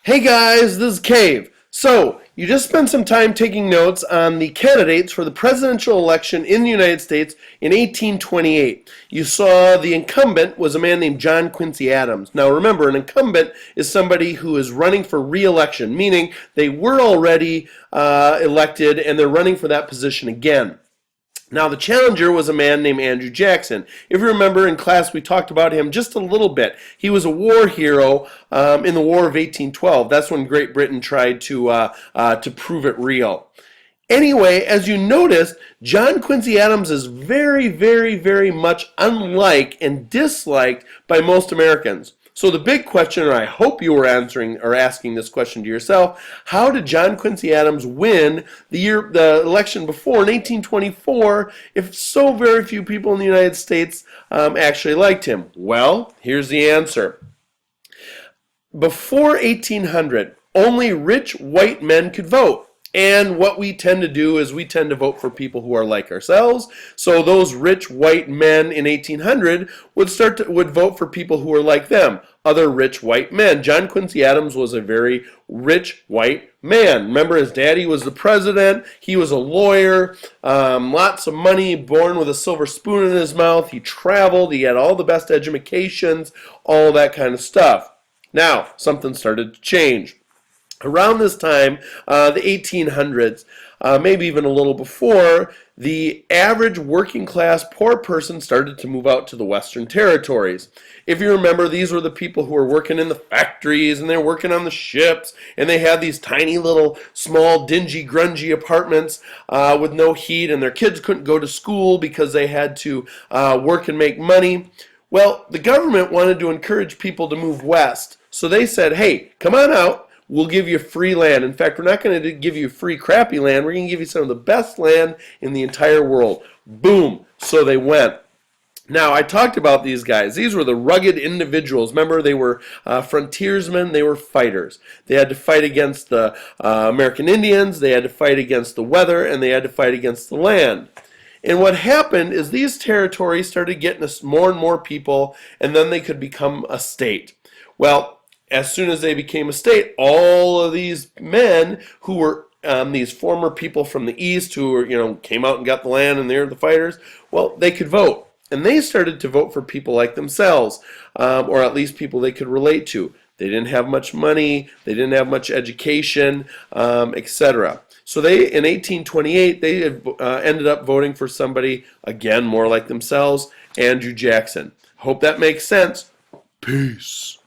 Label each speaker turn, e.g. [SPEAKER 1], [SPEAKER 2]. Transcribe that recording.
[SPEAKER 1] Hey guys, this is Cave. So, you just spent some time taking notes on the candidates for the presidential election in the United States in 1828. You saw the incumbent was a man named John Quincy Adams. Now remember, an incumbent is somebody who is running for re-election, meaning they were already elected and they're running for that position again. Now, the challenger was a man named Andrew Jackson. If you remember in class, we talked about him just a little bit. He was a war hero in the War of 1812. That's when Great Britain tried to prove it real. Anyway, as you noticed, John Quincy Adams is very, very, very much unliked and disliked by most Americans. So the big question, or I hope you were answering or asking this question to yourself, how did John Quincy Adams win the election before in 1824 if so very few people in the United States actually liked him? Well, here's the answer. Before 1800, only rich white men could vote. And what we tend to do is we tend to vote for people who are like ourselves. So those rich white men in 1800 would vote for people who are like them, other rich white men. John Quincy Adams was a very rich white man. Remember, his daddy was the president. He was a lawyer, lots of money, born with a silver spoon in his mouth. He traveled. He had all the best educations, all that kind of stuff. Now, something started to change. Around this time, the 1800s, maybe even a little before, the average working class poor person started to move out to the Western territories. If you remember, these were the people who were working in the factories and they were working on the ships, and they had these tiny little small dingy grungy apartments with no heat, and their kids couldn't go to school because they had to work and make money. Well, the government wanted to encourage people to move west, so they said, hey, come on out. We'll give you free land. In fact, we're not going to give you free crappy land. We're going to give you some of the best land in the entire world. Boom. So they went. Now, I talked about these guys. These were the rugged individuals. Remember, they were frontiersmen. They were fighters. They had to fight against the American Indians. They had to fight against the weather, and they had to fight against the land. And what happened is these territories started getting us more and more people, and then they could become a state. Well, as soon as they became a state, all of these men who were these former people from the East who were, came out and got the land and they're the fighters, well, they could vote. And they started to vote for people like themselves, or at least people they could relate to. They didn't have much money, they didn't have much education, etc. So in 1828, they ended up voting for somebody, again, more like themselves, Andrew Jackson. Hope that makes sense. Peace.